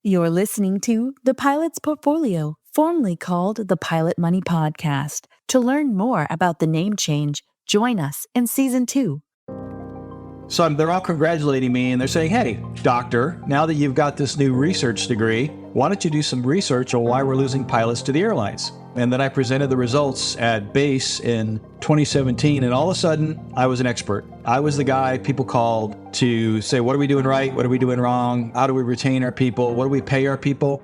You're listening to The Pilot's Portfolio, formerly called the Pilot Money Podcast. To learn more about the name change, join us in Season 2. So they're all congratulating me and they're saying, hey, doctor, now that you've got this new research degree, why don't you do some research on why we're losing pilots to the airlines? And then I presented the results at BASE in 2017, and all of a sudden, I was an expert. I was the guy people called to say, what are we doing right? What are we doing wrong? How do we retain our people? What do we pay our people?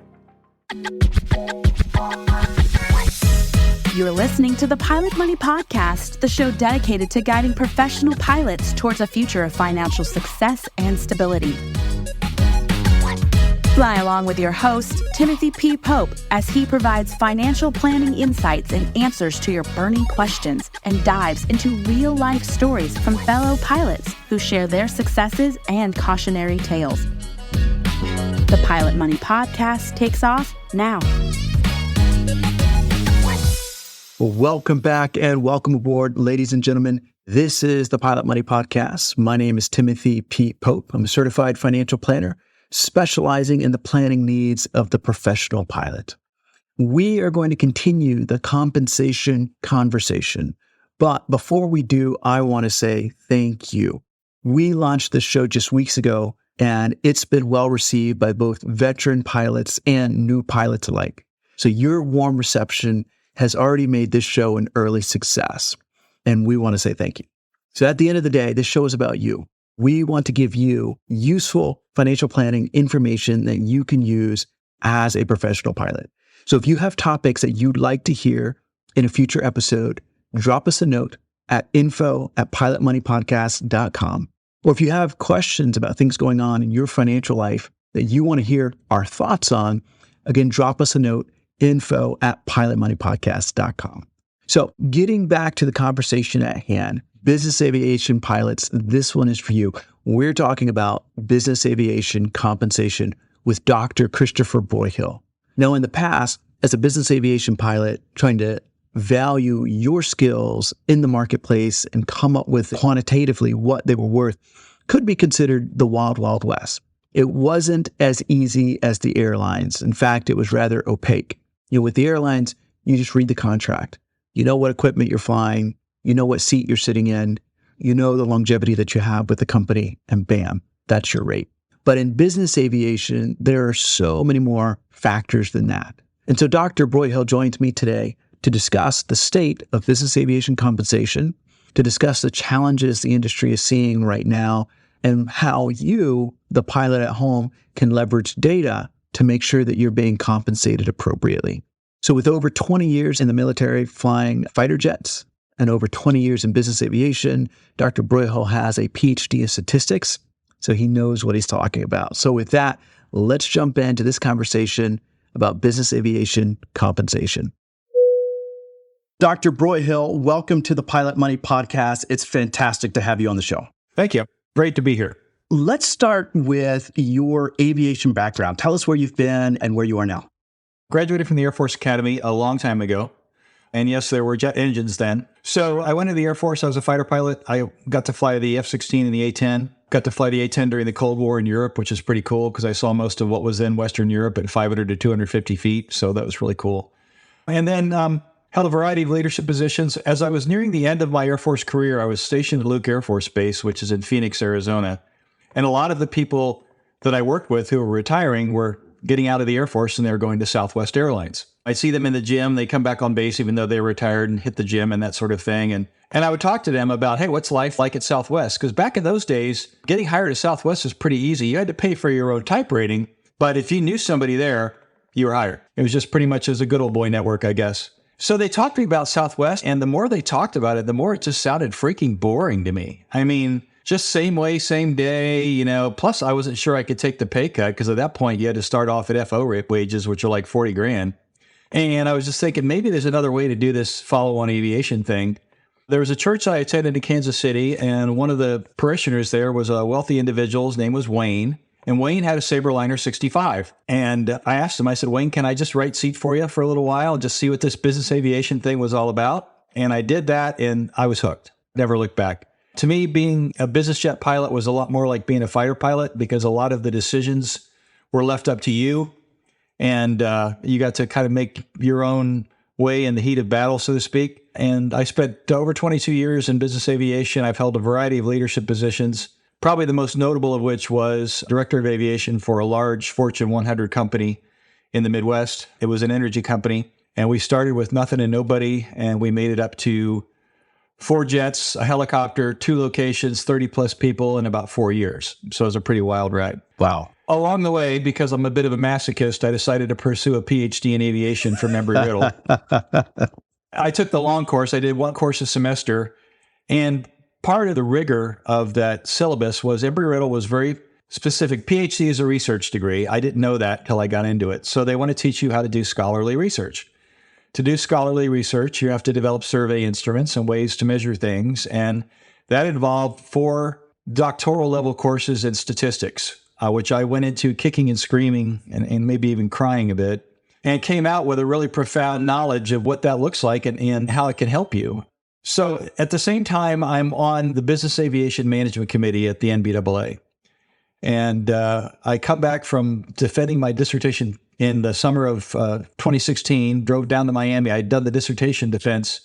You're listening to the Pilot Money Podcast, the show dedicated to guiding professional pilots towards a future of financial success and stability. Fly along with your host, Timothy P. Pope, as he provides financial planning insights and answers to your burning questions and dives into real-life stories from fellow pilots who share their successes and cautionary tales. The Pilot Money Podcast takes off now. Welcome back and welcome aboard, ladies and gentlemen. This is the Pilot Money Podcast. My name is Timothy P. Pope. I'm a certified financial planner specializing in the planning needs of the professional pilot. We are going to continue the compensation conversation. But before we do, I want to say thank you. We launched this show just weeks ago, and it's been well received by both veteran pilots and new pilots alike. So your warm reception has already made this show an early success, and we want to say thank you. So at the end of the day, this show is about you. We want to give you useful financial planning information that you can use as a professional pilot. So if you have topics that you'd like to hear in a future episode, drop us a note at info@pilotmoneypodcast.com. Or if you have questions about things going on in your financial life that you want to hear our thoughts on, again, drop us a note, info@pilotmoneypodcast.com. So getting back to the conversation at hand, business aviation pilots, this one is for you. We're talking about business aviation compensation with Dr. Christopher Broyhill. Now, in the past, as a business aviation pilot, trying to value your skills in the marketplace and come up with quantitatively what they were worth could be considered the wild, wild west. It wasn't as easy as the airlines. In fact, it was rather opaque. With the airlines, you just read the contract. You know what equipment you're flying. You know what seat you're sitting in. You know the longevity that you have with the company, and bam, that's your rate. But in business aviation, there are so many more factors than that. And so Dr. Broyhill joins me today to discuss the state of business aviation compensation, to discuss the challenges the industry is seeing right now, and how you, the pilot at home, can leverage data to make sure that you're being compensated appropriately. So with over 20 years in the military flying fighter jets and over 20 years in business aviation, Dr. Broyhill has a PhD in statistics, so he knows what he's talking about. So with that, let's jump into this conversation about business aviation compensation. Dr. Broyhill, welcome to the Pilot Money Podcast. It's fantastic to have you on the show. Thank you. Great to be here. Let's start with your aviation background. Tell us where you've been and where you are now. Graduated from the Air Force Academy a long time ago. And yes, there were jet engines then. So I went to the Air Force. I was a fighter pilot. I got to fly the F-16 and the A-10. Got to fly the A-10 during the Cold War in Europe, which is pretty cool because I saw most of what was in Western Europe at 500 to 250 feet. So that was really cool. And then held a variety of leadership positions. As I was nearing the end of my Air Force career, I was stationed at Luke Air Force Base, which is in Phoenix, Arizona. And a lot of the people that I worked with who were retiring were getting out of the Air Force and they were going to Southwest Airlines. I see them in the gym. They come back on base even though they were retired and hit the gym and that sort of thing. And I would talk to them about, hey, what's life like at Southwest? Because back in those days, getting hired at Southwest was pretty easy. You had to pay for your own type rating. But if you knew somebody there, you were hired. It was just pretty much as a good old boy network, I guess. So they talked to me about Southwest. And the more they talked about it, the more it just sounded freaking boring to me. I mean, just same way, same day, plus I wasn't sure I could take the pay cut because at that point you had to start off at FO rate wages, which are like 40 grand. And I was just thinking maybe there's another way to do this follow-on aviation thing. There was a church I attended in Kansas City, and one of the parishioners there was a wealthy individual. His name was Wayne, and Wayne had a Sabreliner 65. And I asked him, I said, Wayne, can I just write seat for you for a little while and just see what this business aviation thing was all about? And I did that, and I was hooked. Never looked back. To me, being a business jet pilot was a lot more like being a fighter pilot because a lot of the decisions were left up to you. And you got to kind of make your own way in the heat of battle, so to speak. And I spent over 22 years in business aviation. I've held a variety of leadership positions, probably the most notable of which was director of aviation for a large Fortune 100 company in the Midwest. It was an energy company. And we started with nothing and nobody, and we made it up to 4 jets, a helicopter, 2 locations, 30 plus people in about 4 years. So it was a pretty wild ride. Wow. Along the way, because I'm a bit of a masochist, I decided to pursue a PhD in aviation from Embry-Riddle. I took the long course. I did 1 course a semester. And part of the rigor of that syllabus was Embry-Riddle was very specific. PhD is a research degree. I didn't know that till I got into it. So they want to teach you how to do scholarly research. To do scholarly research, you have to develop survey instruments and ways to measure things. And that involved 4 doctoral level courses in statistics, which I went into kicking and screaming and maybe even crying a bit, and came out with a really profound knowledge of what that looks like and how it can help you. So at the same time, I'm on the Business Aviation Management Committee at the NBAA. And I come back from defending my dissertation in the summer of 2016, drove down to Miami. I'd done the dissertation defense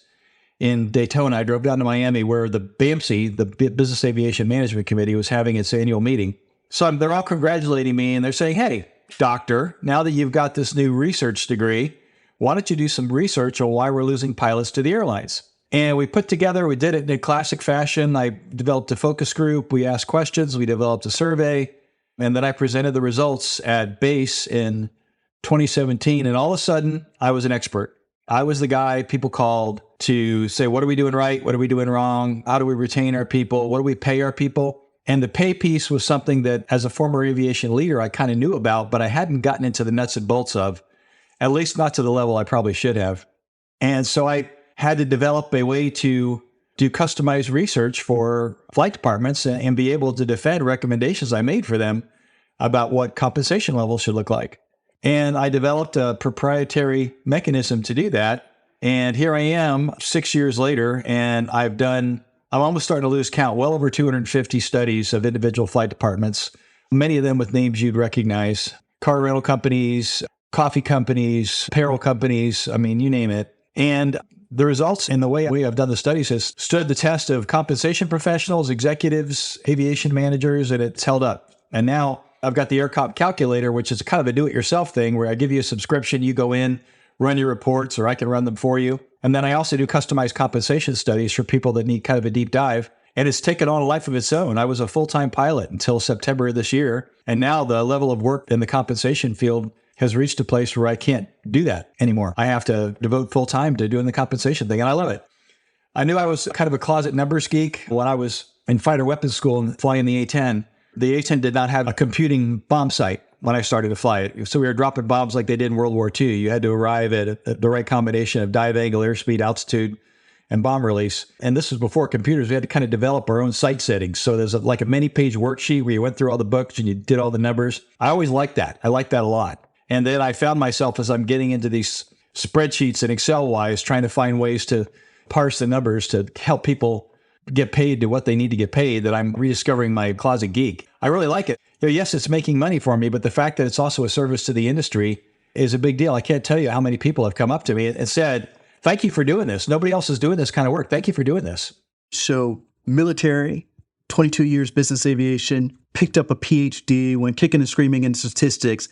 in Daytona. I drove down to Miami where the BAMC, the Business Aviation Management Committee, was having its annual meeting. So they're all congratulating me and they're saying, hey, doctor, now that you've got this new research degree, why don't you do some research on why we're losing pilots to the airlines? And we did it in a classic fashion. I developed a focus group. We asked questions. We developed a survey. And then I presented the results at base in 2017. And all of a sudden, I was an expert. I was the guy people called to say, what are we doing right? What are we doing wrong? How do we retain our people? What do we pay our people? And the pay piece was something that, as a former aviation leader, I kind of knew about, but I hadn't gotten into the nuts and bolts of, at least not to the level I probably should have. And so I had to develop a way to do customized research for flight departments and be able to defend recommendations I made for them about what compensation levels should look like. And I developed a proprietary mechanism to do that. And here I am 6 years later, and I'm almost starting to lose count, well over 250 studies of individual flight departments, many of them with names you'd recognize, car rental companies, coffee companies, apparel companies, I mean, you name it. And the results in the way we have done the studies has stood the test of compensation professionals, executives, aviation managers, and it's held up. And now I've got the AirComp calculator, which is kind of a do-it-yourself thing where I give you a subscription, you go in, run your reports, or I can run them for you. And then I also do customized compensation studies for people that need kind of a deep dive. And it's taken on a life of its own. I was a full-time pilot until September of this year. And now the level of work in the compensation field has reached a place where I can't do that anymore. I have to devote full time to doing the compensation thing, and I love it. I knew I was kind of a closet numbers geek when I was in fighter weapons school and flying the A-10. The A-10 did not have a computing bomb sight when I started to fly it. So we were dropping bombs like they did in World War II. You had to arrive at the right combination of dive angle, airspeed, altitude, and bomb release. And this was before computers. We had to kind of develop our own sight settings. So there's like a many-page worksheet where you went through all the books and you did all the numbers. I always liked that. I liked that a lot. And then I found myself as I'm getting into these spreadsheets and Excel-wise, trying to find ways to parse the numbers to help people get paid to what they need to get paid, that I'm rediscovering my closet geek. I really like it. Yes, it's making money for me, but the fact that it's also a service to the industry is a big deal. I can't tell you how many people have come up to me and said, thank you for doing this. Nobody else is doing this kind of work. Thank you for doing this. So military, 22 years business aviation, picked up a PhD, went kicking and screaming in statistics,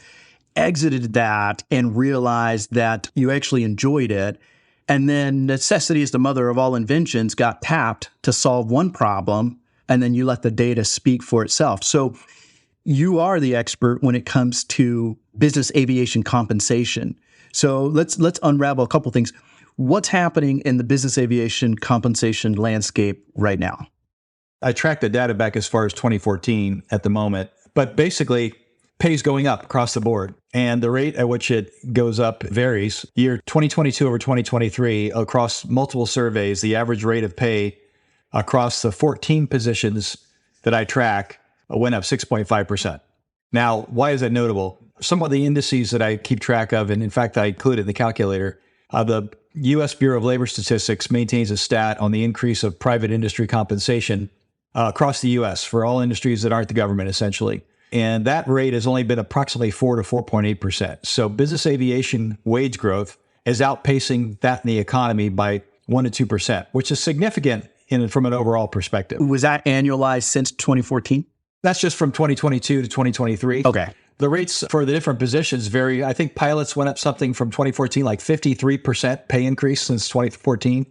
exited that and realized that you actually enjoyed it. And then necessity is the mother of all inventions got tapped to solve one problem, and then you let the data speak for itself. So you are the expert when it comes to business aviation compensation. So let's unravel a couple things. What's happening in the business aviation compensation landscape right now? I tracked the data back as far as 2014 at the moment, but basically pay is going up across the board. And the rate at which it goes up varies. Year 2022 over 2023, across multiple surveys, the average rate of pay across the 14 positions that I track went up 6.5%. Now, why is that notable? Some of the indices that I keep track of, and in fact, I included in the calculator, the U.S. Bureau of Labor Statistics maintains a stat on the increase of private industry compensation across the U.S. for all industries that aren't the government, essentially. And that rate has only been approximately 4 to 4.8%. So business aviation wage growth is outpacing that in the economy by 1 to 2%, which is significant from an overall perspective. Was that annualized since 2014? That's just from 2022 to 2023. Okay. The rates for the different positions vary. I think pilots went up something from 2014, like 53% pay increase since 2014.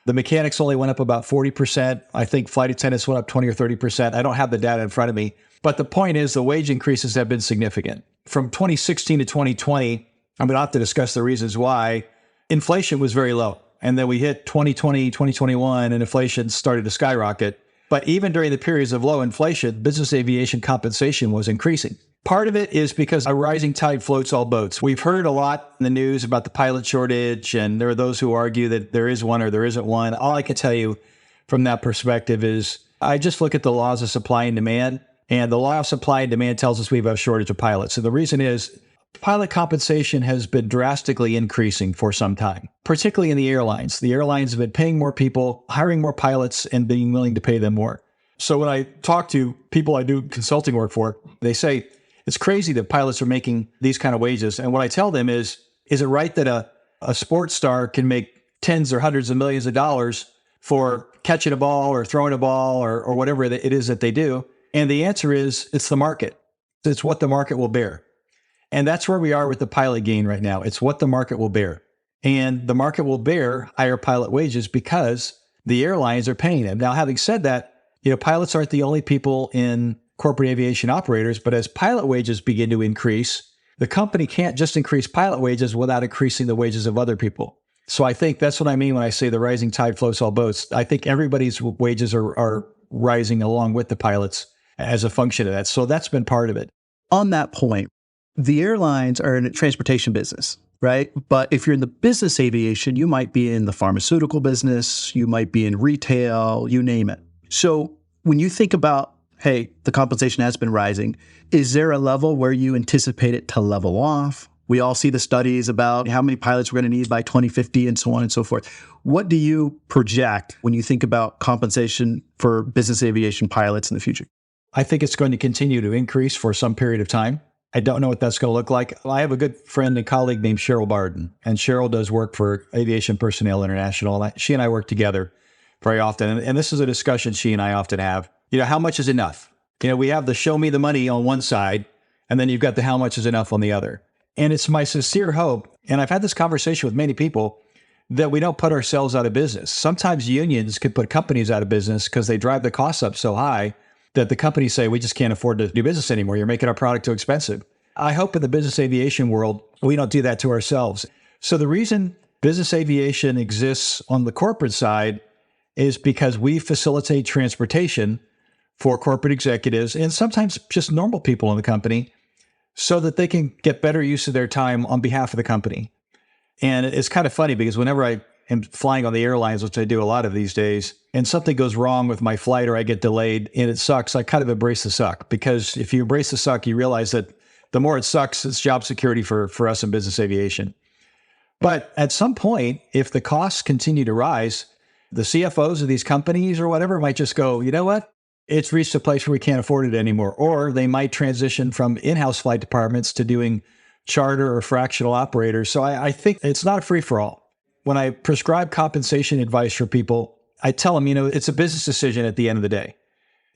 The mechanics only went up about 40%. I think flight attendants went up 20 or 30%. I don't have the data in front of me. But the point is the wage increases have been significant. From 2016 to 2020, I'm going to have to discuss the reasons why. Inflation was very low. And then we hit 2020, 2021, and inflation started to skyrocket. But even during the periods of low inflation, business aviation compensation was increasing. Part of it is because a rising tide floats all boats. We've heard a lot in the news about the pilot shortage, and there are those who argue that there is one or there isn't one. All I can tell you from that perspective is I just look at the laws of supply and demand, and the law of supply and demand tells us we have a shortage of pilots. And the reason is pilot compensation has been drastically increasing for some time, particularly in the airlines. The airlines have been paying more people, hiring more pilots, and being willing to pay them more. So when I talk to people I do consulting work for, they say, it's crazy that pilots are making these kind of wages. And what I tell them is it right that a sports star can make tens or hundreds of millions of dollars for catching a ball or throwing a ball or whatever it is that they do? And the answer is it's the market. It's what the market will bear. And that's where we are with the pilot gain right now. It's what the market will bear. And the market will bear higher pilot wages because the airlines are paying them. Now, having said that, pilots aren't the only people in corporate aviation operators, but as pilot wages begin to increase, the company can't just increase pilot wages without increasing the wages of other people. So I think that's what I mean when I say the rising tide floats all boats. I think everybody's wages are rising along with the pilots as a function of that. So that's been part of it. On that point, the airlines are in a transportation business, right? But if you're in the business aviation, you might be in the pharmaceutical business, you might be in retail, you name it. So when you think about, hey, the compensation has been rising, is there a level where you anticipate it to level off? We all see the studies about how many pilots we're going to need by 2050 and so on and so forth. What do you project when you think about compensation for business aviation pilots in the future? I think it's going to continue to increase for some period of time. I don't know what that's going to look like. I have a good friend and colleague named Cheryl Barden, and Cheryl does work for Aviation Personnel International. She and I work together very often, and this is a discussion she and I often have. How much is enough? We have the show me the money on one side, and then you've got the how much is enough on the other. And it's my sincere hope, and I've had this conversation with many people, that we don't put ourselves out of business. Sometimes unions could put companies out of business because they drive the costs up so high that the companies say, we just can't afford to do business anymore. You're making our product too expensive. I hope in the business aviation world, we don't do that to ourselves. So the reason business aviation exists on the corporate side is because we facilitate transportation for corporate executives and sometimes just normal people in the company so that they can get better use of their time on behalf of the company. And it's kind of funny because whenever I am flying on the airlines, which I do a lot of these days, and something goes wrong with my flight or I get delayed and it sucks, I kind of embrace the suck, because if you embrace the suck, you realize that the more it sucks, it's job security for us in business aviation. But at some point, if the costs continue to rise, the CFOs of these companies or whatever might just go, you know what? It's reached a place where we can't afford it anymore. Or they might transition from in-house flight departments to doing charter or fractional operators. So I think it's not a free-for-all. When I prescribe compensation advice for people, I tell them, it's a business decision at the end of the day.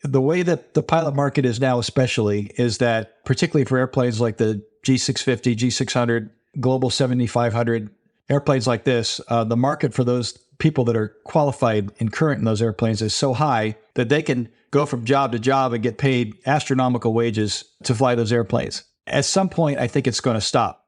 The way that the pilot market is now especially is that, particularly for airplanes like the G650, G600, Global 7500, airplanes like this, the market for those people that are qualified and current in those airplanes is so high that they can go from job to job and get paid astronomical wages to fly those airplanes. At some point, I think it's going to stop.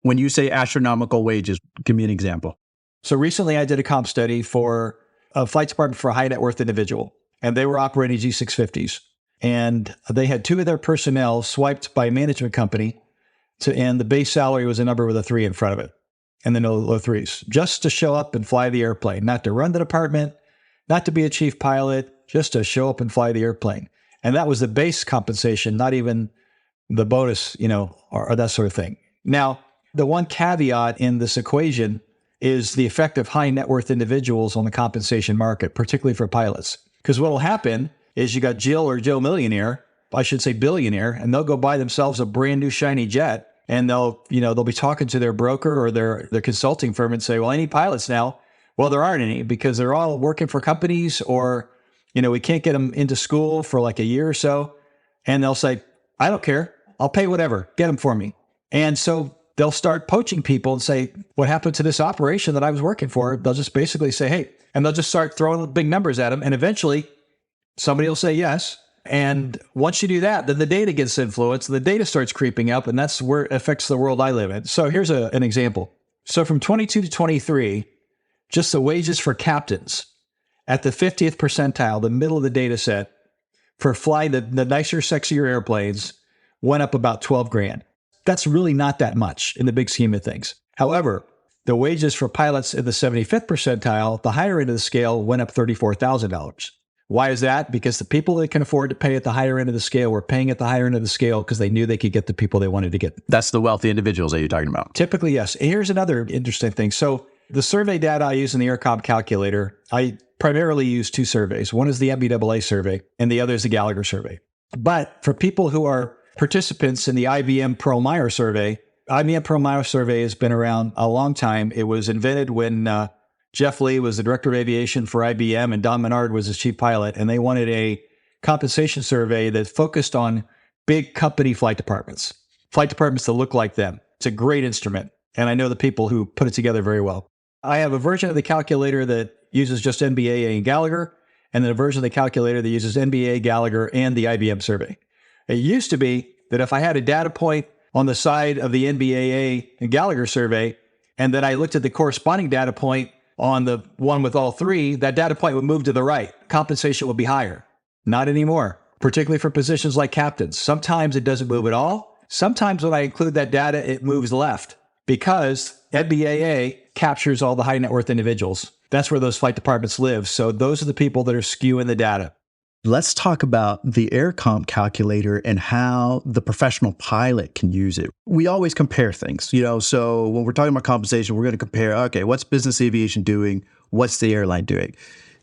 When you say astronomical wages, give me an example. So recently I did a comp study for a flight department for a high net worth individual, and they were operating G650s. And they had two of their personnel swiped by a management company, and the base salary was a number with a 3 in front of it, and then no low threes, just to show up and fly the airplane, not to run the department, not to be a chief pilot, just to show up and fly the airplane. And that was the base compensation, not even the bonus, or that sort of thing. Now, the one caveat in this equation is the effect of high net worth individuals on the compensation market, particularly for pilots. Because what will happen is you got Jill or Joe Millionaire I should say billionaire, and they'll go buy themselves a brand new shiny jet, and they'll be talking to their broker or their consulting firm and say, well, I need pilots now. Well, there aren't any because they're all working for companies, or, we can't get them into school for like a year or so. And they'll say, I don't care. I'll pay whatever. Get them for me. And so they'll start poaching people and say, what happened to this operation that I was working for? They'll just basically say, hey, and they'll just start throwing big numbers at them. And eventually somebody will say yes. And once you do that, then the data gets influenced. The data starts creeping up, and that's where it affects the world I live in. So here's an example. So from 22 to 23, just the wages for captains at the 50th percentile, the middle of the data set, for flying the nicer, sexier airplanes went up about 12 grand. That's really not that much in the big scheme of things. However, the wages for pilots in the 75th percentile, the higher end of the scale, went up $34,000. Why is that? Because the people that can afford to pay at the higher end of the scale were paying at the higher end of the scale because they knew they could get the people they wanted to get. That's the wealthy individuals that you're talking about. Typically, yes. And here's another interesting thing. So the survey data I use in the AirComp calculator, I primarily use two surveys. One is the MBAA survey, and the other is the Gallagher survey. But for people who are participants in the IBM Pearl-Meyer survey, IBM Pearl-Meyer survey has been around a long time. It was invented when Jeff Lee was the director of aviation for IBM and Don Menard was his chief pilot. And they wanted a compensation survey that focused on big company flight departments that look like them. It's a great instrument. And I know the people who put it together very well. I have a version of the calculator that uses just NBAA and Gallagher, and then a version of the calculator that uses NBA, Gallagher, and the IBM survey. It used to be that if I had a data point on the side of the NBAA and Gallagher survey, and then I looked at the corresponding data point on the one with all three, that data point would move to the right. Compensation would be higher. Not anymore, particularly for positions like captains. Sometimes it doesn't move at all. Sometimes when I include that data, it moves left because NBAA captures all the high net worth individuals. That's where those flight departments live. So those are the people that are skewing the data. Let's talk about the AirComp calculator and how the professional pilot can use it. We always compare things, so when we're talking about compensation, we're going to compare, okay, what's business aviation doing? What's the airline doing?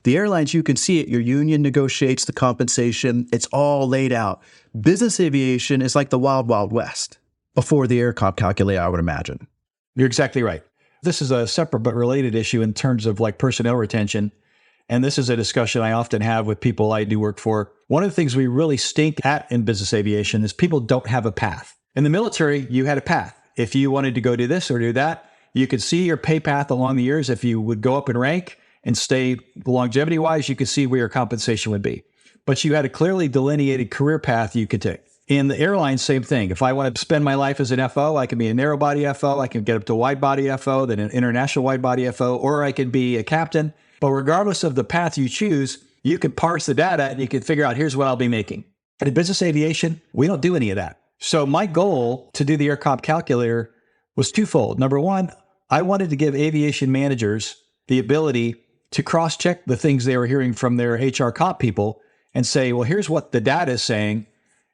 The airlines, you can see it. Your union negotiates the compensation. It's all laid out. Business aviation is like the wild, wild west before the AirComp calculator, I would imagine. You're exactly right. This is a separate but related issue in terms of like personnel retention. And this is a discussion I often have with people I do work for. One of the things we really stink at in business aviation is people don't have a path. In the military, you had a path. If you wanted to go do this or do that, you could see your pay path along the years. If you would go up in rank and stay longevity-wise, you could see where your compensation would be. But you had a clearly delineated career path you could take. In the airline, same thing. If I want to spend my life as an FO, I can be a narrow body FO, I can get up to wide body FO, then an international wide body FO, or I can be a captain. But regardless of the path you choose, you can parse the data and you can figure out, here's what I'll be making. And in business aviation, we don't do any of that. So my goal to do the AirComp calculator was twofold. Number one, I wanted to give aviation managers the ability to cross-check the things they were hearing from their HR comp people and say, well, here's what the data is saying,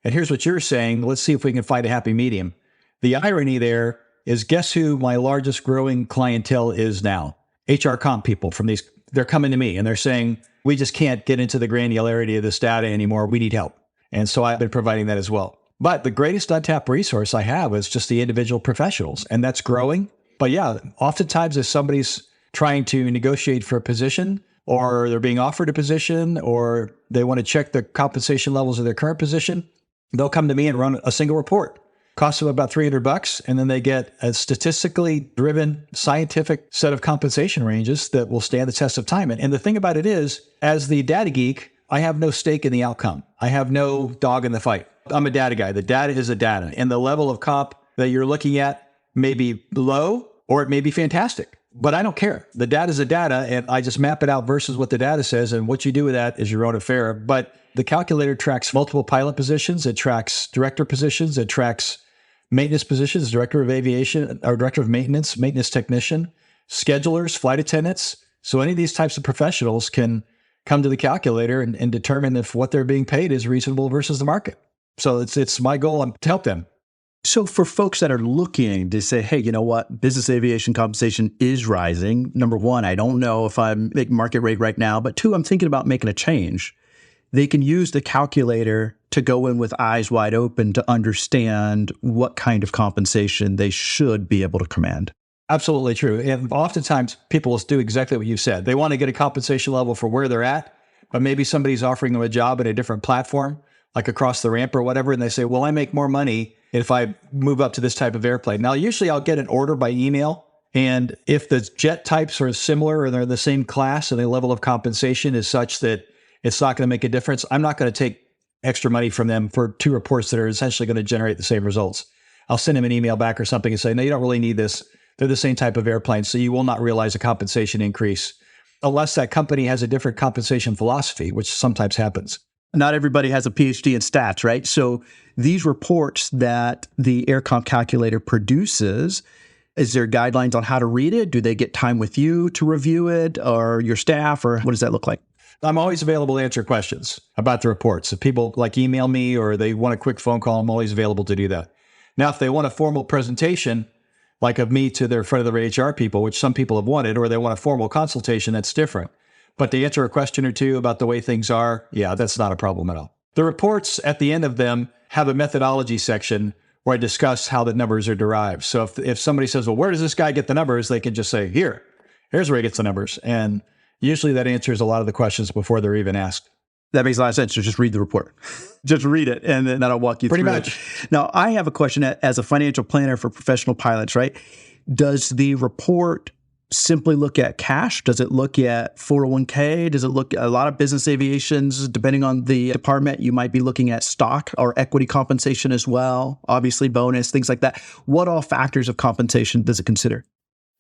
and here's what you're saying. Let's see if we can find a happy medium. The irony there is, guess who my largest growing clientele is now? HR comp people from these. They're coming to me and they're saying, we just can't get into the granularity of this data anymore. We need help. And so I've been providing that as well. But the greatest untapped resource I have is just the individual professionals, and that's growing. But yeah, oftentimes if somebody's trying to negotiate for a position, or they're being offered a position, or they want to check the compensation levels of their current position, they'll come to me and run a single report. Costs them about $300, and then they get a statistically driven scientific set of compensation ranges that will stand the test of time. And the thing about it is, as the data geek, I have no stake in the outcome. I have no dog in the fight. I'm a data guy. The data is a data. And the level of comp that you're looking at may be low or it may be fantastic. But I don't care. The data is a data, and I just map it out versus what the data says. And what you do with that is your own affair. But the calculator tracks multiple pilot positions. It tracks director positions. It tracks maintenance positions, director of aviation or director of maintenance, maintenance technician, schedulers, flight attendants. So any of these types of professionals can come to the calculator and determine if what they're being paid is reasonable versus the market. So it's my goal to help them. So for folks that are looking to say, hey, you know what, business aviation compensation is rising. Number one, I don't know if I'm making market rate right now, but two, I'm thinking about making a change. they can use the calculator to go in with eyes wide open to understand what kind of compensation they should be able to command. Absolutely true. And oftentimes people will do exactly what you said. They want to get a compensation level for where they're at, but maybe somebody's offering them a job at a different platform, like across the ramp or whatever. And they say, well, I make more money if I move up to this type of airplane. Now, usually I'll get an order by email. And if the jet types are similar or they're the same class and the level of compensation is such that it's not going to make a difference, I'm not going to take extra money from them for two reports that are essentially going to generate the same results. I'll send them an email back or something and say, no, you don't really need this. They're the same type of airplane, so you will not realize a compensation increase unless that company has a different compensation philosophy, which sometimes happens. Not everybody has a PhD in stats, right? So these reports that the AirComp calculator produces, is there guidelines on how to read it? Do they get time with you to review it or your staff, or what does that look like? I'm always available to answer questions about the reports. If people email me or they want a quick phone call, I'm always available to do that. Now, if they want a formal presentation, like of me to their front of the HR people, which some people have wanted, or they want a formal consultation, that's different. But to answer a question or two about the way things are, yeah, that's not a problem at all. The reports at the end of them have a methodology section where I discuss how the numbers are derived. So if somebody says, well, where does this guy get the numbers? They can just say, here's where he gets the numbers. And usually that answers a lot of the questions before they're even asked. That makes a lot of sense. So just read the report. Just read it, and then I'll walk you through it. Pretty much. Now, I have a question as a financial planner for professional pilots, right? Does the report simply look at cash? Does it look at 401k? Does it look at a lot of business aviations, depending on the department, you might be looking at stock or equity compensation as well, obviously bonus, things like that. What all factors of compensation does it consider?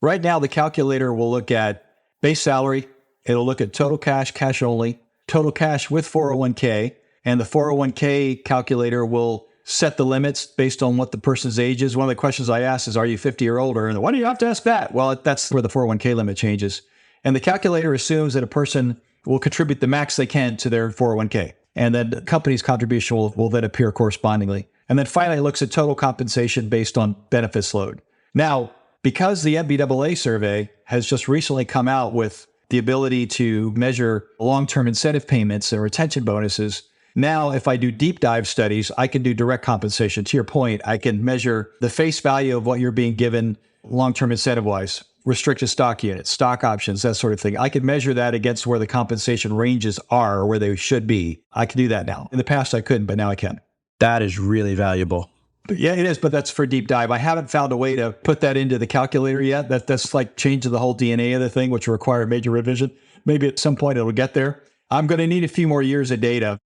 Right now, the calculator will look at base salary. It'll look at total cash, cash only, total cash with 401k, and the 401k calculator will set the limits based on what the person's age is. One of the questions I ask is, are you 50 or older? And why do you have to ask that? Well, that's where the 401k limit changes. And the calculator assumes that a person will contribute the max they can to their 401k. And then the company's contribution will then appear correspondingly. And then finally, it looks at total compensation based on benefits load. Now, because the MBAA survey has just recently come out with the ability to measure long-term incentive payments and retention bonuses, now if I do deep dive studies, I can do direct compensation. To your point, I can measure the face value of what you're being given long-term incentive-wise, restricted stock units, stock options, that sort of thing. I can measure that against where the compensation ranges are or where they should be. I can do that now. In the past, I couldn't, but now I can. That is really valuable. Yeah, it is, but that's for deep dive. I haven't found a way to put that into the calculator yet. That's like changing the whole DNA of the thing, which will require a major revision. Maybe at some point it'll get there. I'm going to need a few more years of data.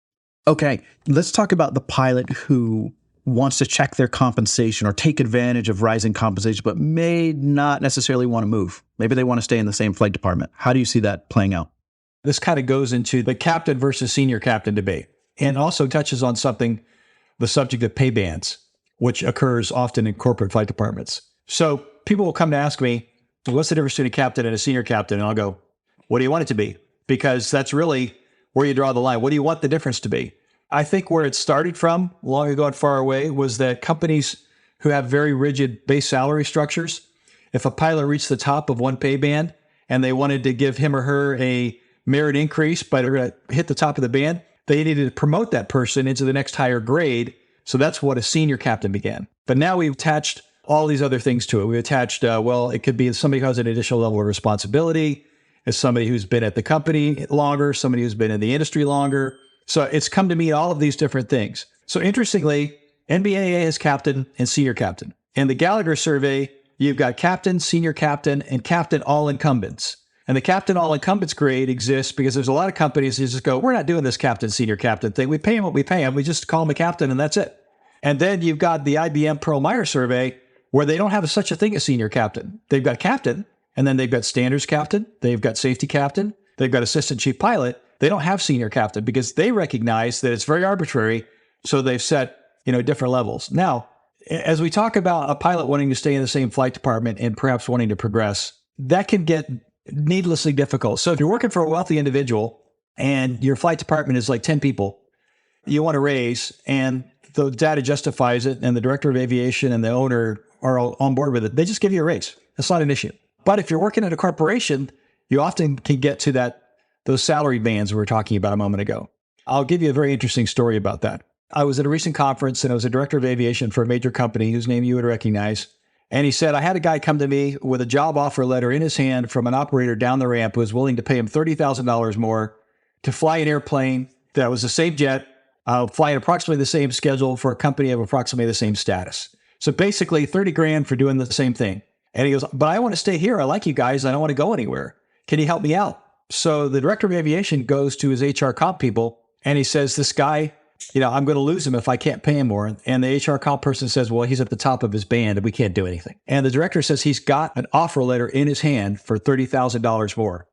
Okay, let's talk about the pilot who wants to check their compensation or take advantage of rising compensation, but may not necessarily want to move. Maybe they want to stay in the same flight department. How do you see that playing out? This kind of goes into the captain versus senior captain debate, and also touches on the subject of pay bands, which occurs often in corporate flight departments. So people will come to ask me, what's the difference between a captain and a senior captain? And I'll go, what do you want it to be? Because that's really where you draw the line. What do you want the difference to be? I think where it started from, long ago and far away, was that companies who have very rigid base salary structures, if a pilot reached the top of one pay band and they wanted to give him or her a merit increase, but hit the top of the band, they needed to promote that person into the next higher grade. So that's what a senior captain began. But now we've attached all these other things to it. We attached, it could be somebody who has an additional level of responsibility, as somebody who's been at the company longer, somebody who's been in the industry longer. So it's come to mean all of these different things. So interestingly, NBAA has captain and senior captain. In the Gallagher survey, you've got captain, senior captain, and captain all incumbents. And the captain all incumbents grade exists because there's a lot of companies that just go, we're not doing this captain, senior captain thing. We pay him what we pay him. We just call him a captain and that's it. And then you've got the IBM Pearl Meyer survey where they don't have such a thing as senior captain. They've got captain, and then they've got standards captain. They've got safety captain. They've got assistant chief pilot. They don't have senior captain because they recognize that it's very arbitrary. So they've set, different levels. Now, as we talk about a pilot wanting to stay in the same flight department and perhaps wanting to progress, that can get needlessly difficult. So if you're working for a wealthy individual and your flight department is like 10 people, you want to raise and the data justifies it and the director of aviation and the owner are all on board with it, they just give you a raise. That's not an issue. But if you're working at a corporation, you often can get to those salary bands we were talking about a moment ago. I'll give you a very interesting story about that. I was at a recent conference and I was a director of aviation for a major company whose name you would recognize. And he said, I had a guy come to me with a job offer letter in his hand from an operator down the ramp who was willing to pay him $30,000 more to fly an airplane that was the same jet, flying approximately the same schedule for a company of approximately the same status. So basically 30 grand for doing the same thing. And he goes, but I want to stay here. I like you guys. I don't want to go anywhere. Can you help me out? So the director of aviation goes to his HR comp people and he says, this guy, I'm going to lose him if I can't pay him more. And the HR comp person says, well, he's at the top of his band and we can't do anything. And the director says he's got an offer letter in his hand for $30,000 more.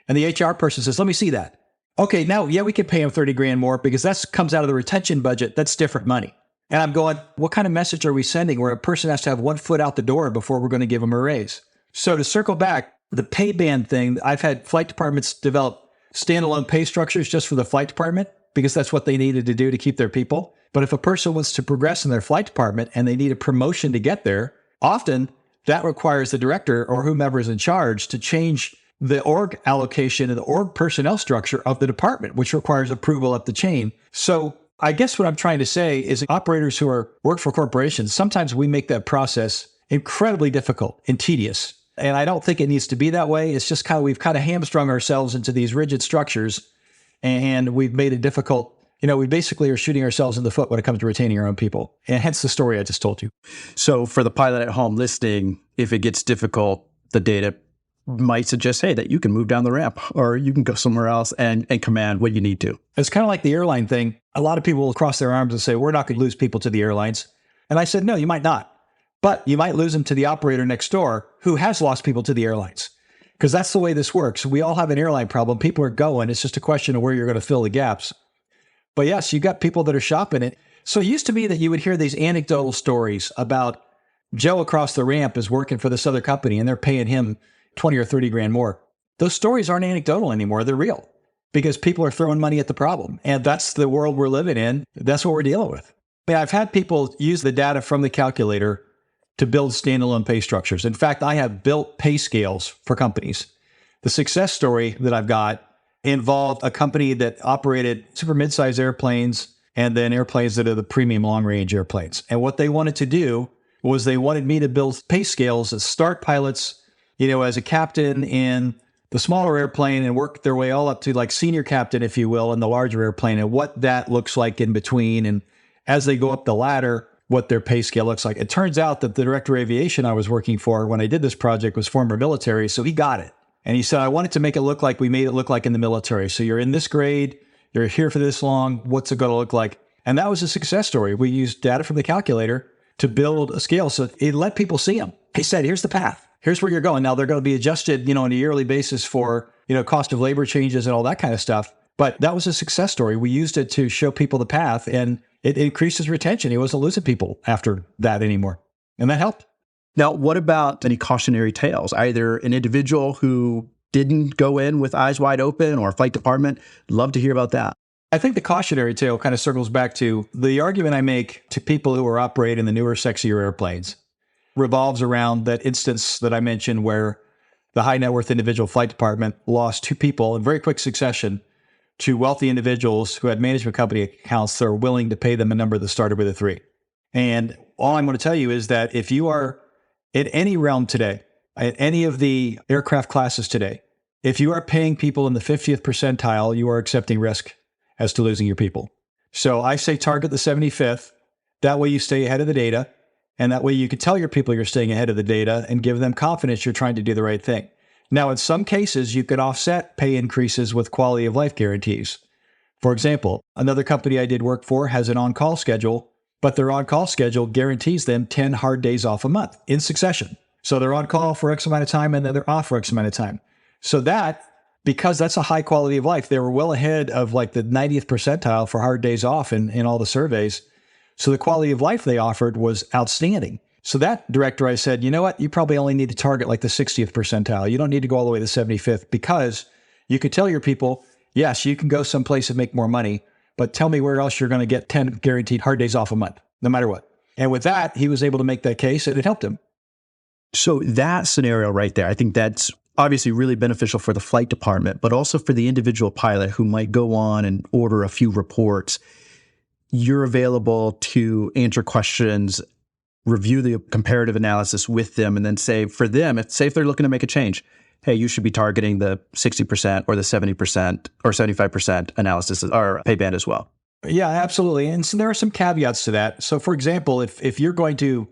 And the HR person says, let me see that. Okay, now, yeah, we can pay him 30 grand more because that comes out of the retention budget. That's different money. And I'm going, what kind of message are we sending where a person has to have 1 foot out the door before we're going to give them a raise? So to circle back, the pay band thing, I've had flight departments develop standalone pay structures just for the flight department because that's what they needed to do to keep their people. But if a person wants to progress in their flight department and they need a promotion to get there, often that requires the director or whomever is in charge to change the org allocation and the org personnel structure of the department, which requires approval up the chain. So I guess what I'm trying to say is operators who work for corporations, sometimes we make that process incredibly difficult and tedious. And I don't think it needs to be that way. It's just we've kind of hamstrung ourselves into these rigid structures and we've made it difficult. We basically are shooting ourselves in the foot when it comes to retaining our own people. And hence the story I just told you. So for the pilot at home listening, if it gets difficult, the data might suggest, hey, that you can move down the ramp or you can go somewhere else and command what you need to. It's kind of like the airline thing. A lot of people will cross their arms and say, we're not going to lose people to the airlines. And I said, no, you might not. But you might lose them to the operator next door who has lost people to the airlines. Because that's the way this works. We all have an airline problem. People are going. It's just a question of where you're going to fill the gaps. But yes, you got people that are shopping it. So it used to be that you would hear these anecdotal stories about Joe across the ramp is working for this other company and they're paying him 20 or 30 grand more. Those stories aren't anecdotal anymore. They're real because people are throwing money at the problem. And that's the world we're living in. That's what we're dealing with. I've had people use the data from the calculator to build standalone pay structures. In fact, I have built pay scales for companies. The success story that I've got involved a company that operated super mid-size airplanes and then airplanes that are the premium long-range airplanes. And what they wanted to do was they wanted me to build pay scales that start pilots as a captain in the smaller airplane and work their way all up to like senior captain, if you will, in the larger airplane and what that looks like in between. And as they go up the ladder, what their pay scale looks like. It turns out that the director of aviation I was working for when I did this project was former military, so he got it. And he said, I wanted to make it look like we made it look like in the military. So you're in this grade, you're here for this long, what's it going to look like? And that was a success story. We used data from the calculator to build a scale so it let people see them. He said, here's the path. Here's where you're going. Now they're going to be adjusted, on a yearly basis for, cost of labor changes and all that kind of stuff. But that was a success story. We used it to show people the path and it increases retention. He wasn't losing people after that anymore. And that helped. Now, what about any cautionary tales? Either an individual who didn't go in with eyes wide open or a flight department? Love to hear about that. I think the cautionary tale kind of circles back to the argument I make to people who are operating the newer, sexier airplanes revolves around that instance that I mentioned where the high net worth individual flight department lost 2 people in very quick succession to wealthy individuals who had management company accounts that are willing to pay them a number that started with a 3. And all I'm going to tell you is that if you are in any realm today, at any of the aircraft classes today, if you are paying people in the 50th percentile, you are accepting risk as to losing your people. So I say target the 75th. That way you stay ahead of the data. And that way you can tell your people you're staying ahead of the data and give them confidence you're trying to do the right thing. Now, in some cases, you can offset pay increases with quality of life guarantees. For example, another company I did work for has an on-call schedule, but their on-call schedule guarantees them 10 hard days off a month in succession. So they're on call for X amount of time and then they're off for X amount of time. So that, because that's a high quality of life, they were well ahead of like the 90th percentile for hard days off in all the surveys. So the quality of life they offered was outstanding. So that director, I said, you know what? You probably only need to target like the 60th percentile. You don't need to go all the way to the 75th because you could tell your people, yes, you can go someplace and make more money, but tell me where else you're going to get 10 guaranteed hard days off a month, no matter what. And with that, he was able to make that case and it helped him. So that scenario right there, I think that's obviously really beneficial for the flight department, but also for the individual pilot who might go on and order a few reports. You're available to answer questions, review the comparative analysis with them, and then say for them, if they're looking to make a change, hey, you should be targeting the 60% or the 70% or 75% analysis or pay band as well. Yeah, absolutely. And so there are some caveats to that. So for example, if you're going to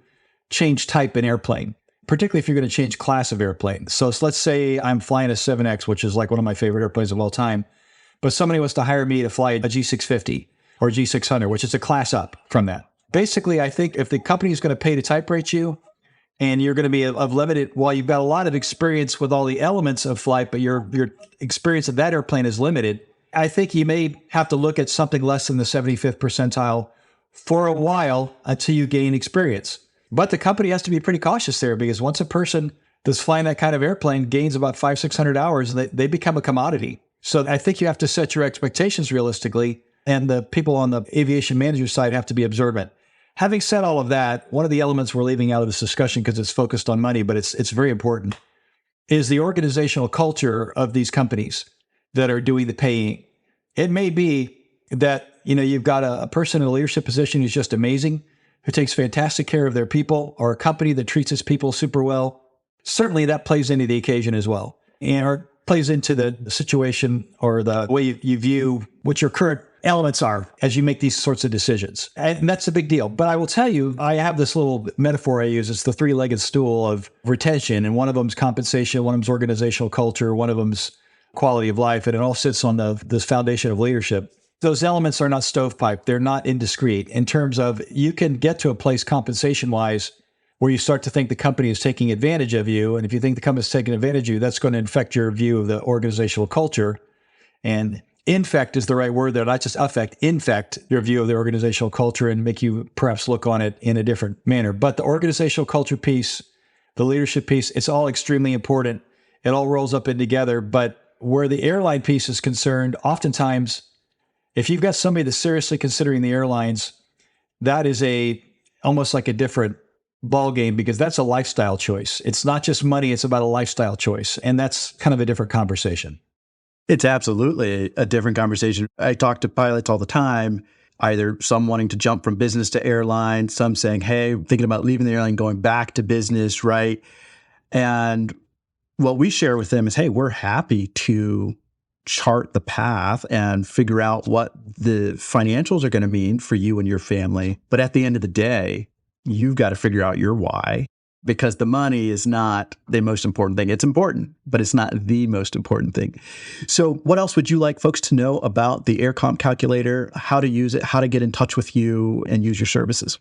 change type in airplane, particularly if you're going to change class of airplane. So let's say I'm flying a 7X, which is like one of my favorite airplanes of all time, but somebody wants to hire me to fly a G650 or G600, which is a class up from that. Basically, I think if the company is going to pay to type rate you and you're going to be of limited, while you've got a lot of experience with all the elements of flight, but your experience of that airplane is limited, I think you may have to look at something less than the 75th percentile for a while until you gain experience. But the company has to be pretty cautious there because once a person that's flying that kind of airplane gains about 500-600 hours, they become a commodity. So I think you have to set your expectations realistically, and the people on the aviation manager side have to be observant. Having said all of that, one of the elements we're leaving out of this discussion because it's focused on money, but it's very important, is the organizational culture of these companies that are doing the paying. It may be that, you've got a person in a leadership position who's just amazing, who takes fantastic care of their people, or a company that treats its people super well. Certainly that plays into the occasion as well, or plays into the situation or the way you view what your current elements are as you make these sorts of decisions. And that's a big deal. But I will tell you, I have this little metaphor I use. It's the three-legged stool of retention. And one of them's compensation, one of them's organizational culture, one of them's quality of life. And it all sits on this foundation of leadership. Those elements are not stovepipe. They're not indiscreet in terms of you can get to a place compensation-wise where you start to think the company is taking advantage of you. And if you think the company is taking advantage of you, that's going to infect your view of the organizational culture. And infect is the right word there, not just affect, infect your view of the organizational culture and make you perhaps look on it in a different manner. But the organizational culture piece, the leadership piece, it's all extremely important. It all rolls up in together. But where the airline piece is concerned, oftentimes, if you've got somebody that's seriously considering the airlines, that is almost like a different ball game because that's a lifestyle choice. It's not just money, it's about a lifestyle choice. And that's kind of a different conversation. It's absolutely a different conversation. I talk to pilots all the time, either some wanting to jump from business to airline, some saying, hey, thinking about leaving the airline, going back to business, right? And what we share with them is, hey, we're happy to chart the path and figure out what the financials are going to mean for you and your family. But at the end of the day, you've got to figure out your why, because the money is not the most important thing. It's important, but it's not the most important thing. So what else would you like folks to know about the AirComp calculator, how to use it, how to get in touch with you and use your services?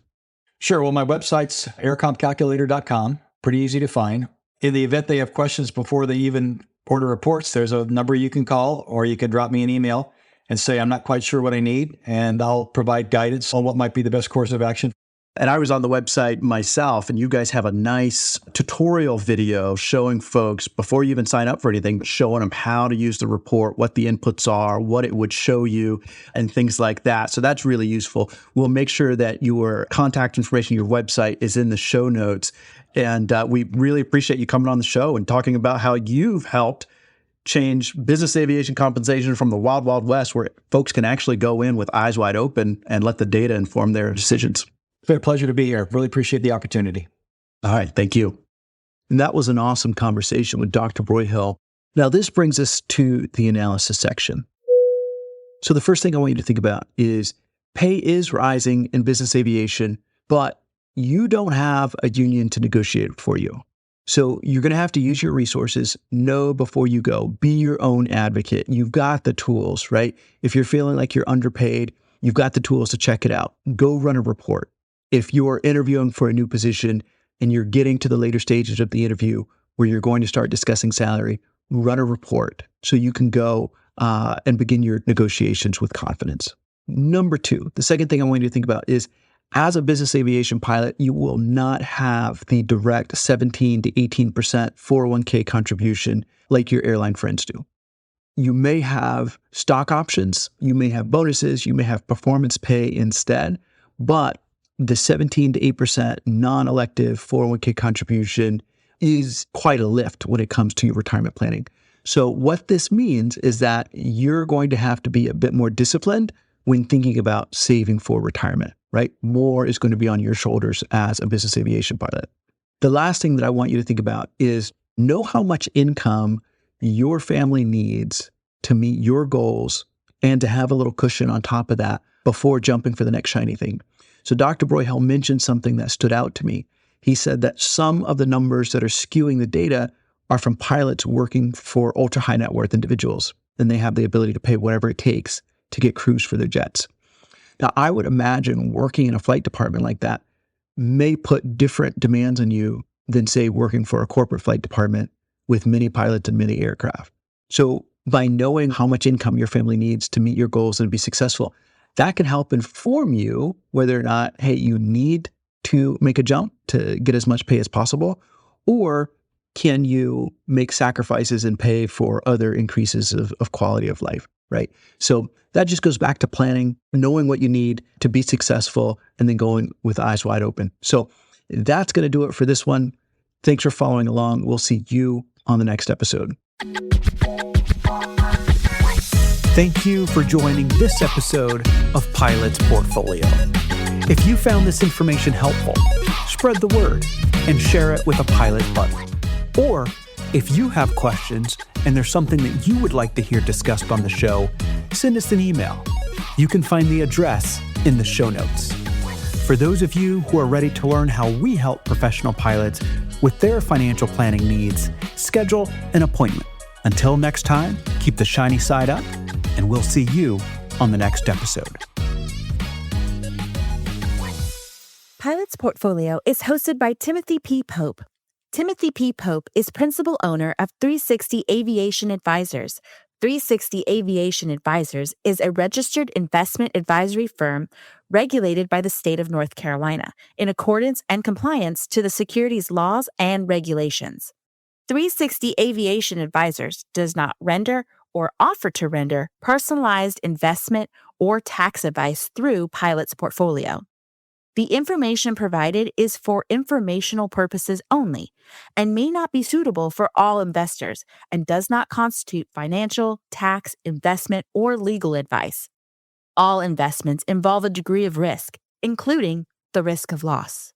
Sure. Well, my website's aircompcalculator.com. Pretty easy to find. In the event they have questions before they even order reports, there's a number you can call, or you can drop me an email and say, I'm not quite sure what I need, and I'll provide guidance on what might be the best course of action. And I was on the website myself, and you guys have a nice tutorial video showing folks, before you even sign up for anything, showing them how to use the report, what the inputs are, what it would show you, and things like that. So that's really useful. We'll make sure that your contact information, your website is in the show notes. And we really appreciate you coming on the show and talking about how you've helped change business aviation compensation from the wild, wild west, where folks can actually go in with eyes wide open and let the data inform their decisions. It's been a pleasure to be here. Really appreciate the opportunity. All right. Thank you. And that was an awesome conversation with Dr. Broyhill. Now, this brings us to the analysis section. So the first thing I want you to think about is pay is rising in business aviation, but you don't have a union to negotiate for you. So you're going to have to use your resources. Know before you go. Be your own advocate. You've got the tools, right? If you're feeling like you're underpaid, you've got the tools to check it out. Go run a report. If you're interviewing for a new position and you're getting to the later stages of the interview where you're going to start discussing salary, run a report so you can go and begin your negotiations with confidence. Number two, the second thing I want you to think about is, as a business aviation pilot, you will not have the direct 17 to 18% 401k contribution like your airline friends do. You may have stock options, you may have bonuses, you may have performance pay instead, but the 17 to 8% non-elective 401k contribution is quite a lift when it comes to your retirement planning. So what this means is that you're going to have to be a bit more disciplined when thinking about saving for retirement, right? More is going to be on your shoulders as a business aviation pilot. The last thing that I want you to think about is know how much income your family needs to meet your goals and to have a little cushion on top of that before jumping for the next shiny thing. So Dr. Broyhill mentioned something that stood out to me. He said that some of the numbers that are skewing the data are from pilots working for ultra high net worth individuals, and they have the ability to pay whatever it takes to get crews for their jets. Now, I would imagine working in a flight department like that may put different demands on you than, say, working for a corporate flight department with many pilots and many aircraft. So by knowing how much income your family needs to meet your goals and be successful, that can help inform you whether or not, hey, you need to make a jump to get as much pay as possible, or can you make sacrifices and pay for other increases of quality of life, right? So that just goes back to planning, knowing what you need to be successful, and then going with eyes wide open. So that's going to do it for this one. Thanks for following along. We'll see you on the next episode. Thank you for joining this episode of Pilot's Portfolio. If you found this information helpful, spread the word and share it with a pilot buddy. Or if you have questions and there's something that you would like to hear discussed on the show, send us an email. You can find the address in the show notes. For those of you who are ready to learn how we help professional pilots with their financial planning needs, schedule an appointment. Until next time, keep the shiny side up, and we'll see you on the next episode. Pilot's Portfolio is hosted by Timothy P. Pope. Timothy P. Pope is principal owner of 360 Aviation Advisors. 360 Aviation Advisors is a registered investment advisory firm regulated by the state of North Carolina in accordance and compliance to the securities laws and regulations. 360 Aviation Advisors does not render or offer to render personalized investment or tax advice through Pilot's Portfolio. The information provided is for informational purposes only and may not be suitable for all investors and does not constitute financial, tax, investment, or legal advice. All investments involve a degree of risk, including the risk of loss.